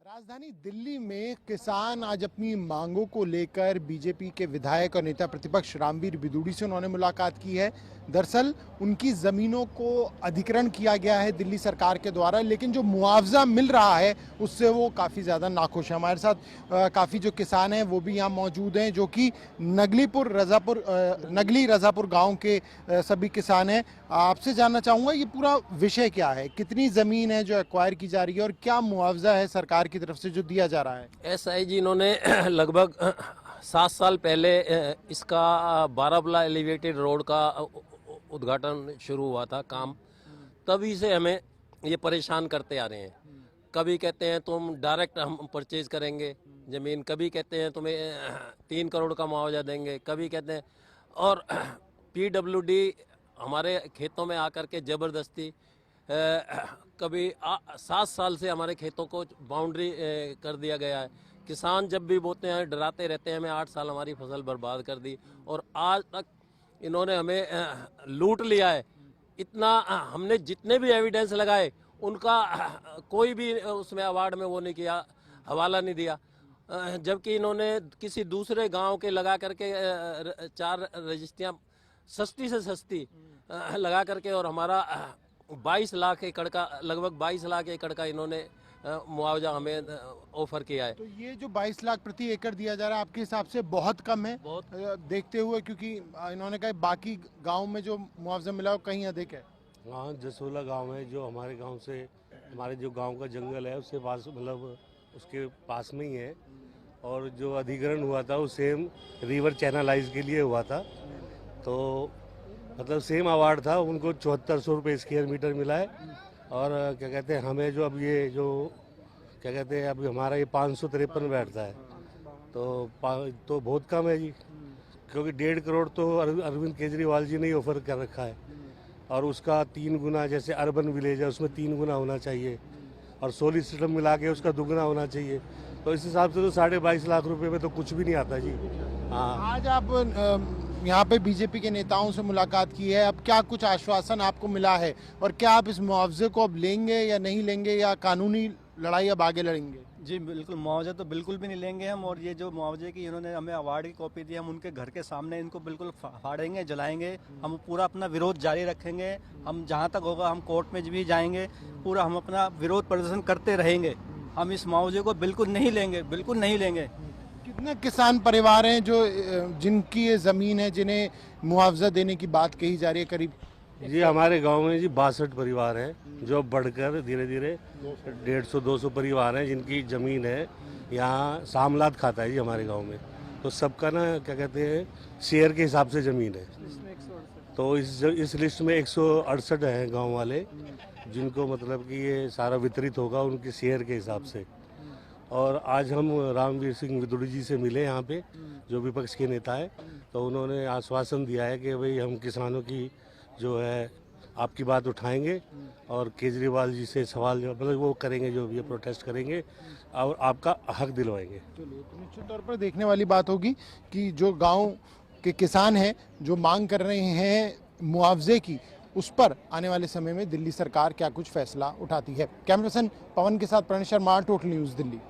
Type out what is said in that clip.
राजधानी दिल्ली में किसान आज अपनी मांगों को लेकर बीजेपी के विधायक और नेता प्रतिपक्ष रामवीर बिदूड़ी से उन्होंने मुलाकात की है। दरअसल उनकी जमीनों को अधिग्रहण किया गया है दिल्ली सरकार के द्वारा, लेकिन जो मुआवजा मिल रहा है उससे वो काफ़ी ज़्यादा नाखुश है। हमारे साथ काफ़ी जो किसान हैं वो भी यहाँ मौजूद हैं, जो कि नगली रजापुर गाँव के सभी किसान हैं। आपसे जानना चाहूँगा ये पूरा विषय क्या है, कितनी ज़मीन है जो एक्वायर की जा रही है और क्या मुआवजा है सरकार की तरफ से जो दिया जा रहा है। एसआईजी इन्होंने लगभग 7 साल पहले इसका बाराबला एलिवेटेड रोड का उद्घाटन शुरू हुआ था काम, तभी से हमें ये परेशान करते आ रहे हैं। कभी कहते हैं तुम डायरेक्ट हम परचेज करेंगे ज़मीन, कभी कहते हैं तुम्हें 3 करोड़ का मुआवजा देंगे, कभी कहते हैं और पीडब्ल्यूडी हमारे खेतों में आकर के ज़बरदस्ती कभी 7 साल से हमारे खेतों को बाउंड्री कर दिया गया है। किसान जब भी बोते हैं डराते रहते हैं, हमें 8 साल हमारी फसल बर्बाद कर दी और आज तक इन्होंने हमें लूट लिया है। इतना हमने जितने भी एविडेंस लगाए उनका कोई भी उसमें अवार्ड में वो नहीं किया, हवाला नहीं दिया, जबकि इन्होंने किसी दूसरे गांव के लगा करके 4 रजिस्ट्रियाँ सस्ती से सस्ती लगा करके और हमारा 22 लाख एकड़ का लगभग 22 लाख एकड़ का इन्होंने मुआवजा हमें ऑफर किया है। तो ये जो 22 लाख प्रति एकड़ दिया जा रहा है आपके हिसाब से बहुत कम है बहुत देखते हुए, क्योंकि इन्होंने कहा बाकी गांव में जो मुआवजा मिला वो कहीं अधिक है। हाँ, जसोला गांव है जो हमारे गांव से, हमारे जो गांव का जंगल है उसके पास, मतलब उसके पास में ही है। और जो अधिग्रहण हुआ था वो सेम रिवर चैनलाइज के लिए हुआ था, तो मतलब सेम अवार्ड था। उनको 7400 रुपये स्क्वायर मीटर मिला है। और क्या कहते हैं, हमें जो अब ये जो क्या कहते हैं, अभी हमारा ये 553 बैठता है, तो बहुत कम है जी, क्योंकि 1.5 करोड़ तो अरविंद केजरीवाल जी ने ही ऑफर कर रखा है और उसका 3 गुना, जैसे अर्बन विलेज है उसमें 3 गुना होना चाहिए और सोलर सिस्टम मिला के उसका 2 गुना होना चाहिए। तो इस हिसाब से तो 22.5 लाख रुपए में तो कुछ भी नहीं आता जी। हाँ, आज आप यहाँ पे बीजेपी के नेताओं से मुलाकात की है, अब क्या कुछ आश्वासन आपको मिला है और क्या आप इस मुआवजे को अब लेंगे या नहीं लेंगे, या कानूनी लड़ाई अब आगे लड़ेंगे? जी बिल्कुल, मुआवजा तो बिल्कुल भी नहीं लेंगे हम। और ये जो मुआवजे की इन्होंने हमें अवार्ड की कॉपी दी, हम उनके घर के सामने इनको बिल्कुल फाड़ेंगे, जलाएंगे। हम पूरा अपना विरोध जारी रखेंगे। हम जहाँ तक होगा हम कोर्ट में भी जाएंगे, पूरा हम अपना विरोध प्रदर्शन करते रहेंगे। हम इस मुआवजे को बिल्कुल नहीं लेंगे, बिल्कुल नहीं लेंगे। कितने किसान परिवार हैं जो जिनकी ये जमीन है जिन्हें मुआवजा देने की बात कही जा रही है? करीब जी हमारे गांव में जी 62 परिवार हैं, जो बढ़कर धीरे धीरे 150-200 परिवार हैं जिनकी ज़मीन है। यहाँ सामलात खाता है जी हमारे गांव में, तो सबका ना क्या कहते हैं शेयर के हिसाब से ज़मीन है। तो इस लिस्ट में 168 हैं गांव वाले, जिनको मतलब कि ये सारा वितरित होगा उनके शेयर के हिसाब से। और आज हम रामवीर सिंह बिदूड़ी जी से मिले यहाँ पे, जो विपक्ष के नेता है, तो उन्होंने आश्वासन दिया है कि भाई हम किसानों की जो है आपकी बात उठाएंगे और केजरीवाल जी से सवाल जो मतलब वो करेंगे, जो भी प्रोटेस्ट करेंगे और आपका हक दिलवाएंगे। चलिए, तो निश्चित तौर पर देखने वाली बात होगी कि जो गांव के किसान हैं जो मांग कर रहे हैं मुआवजे की, उस पर आने वाले समय में दिल्ली सरकार क्या कुछ फैसला उठाती है। कैमरा पर्सन पवन के साथ प्रणेश शर्मा, टोटल न्यूज़ दिल्ली।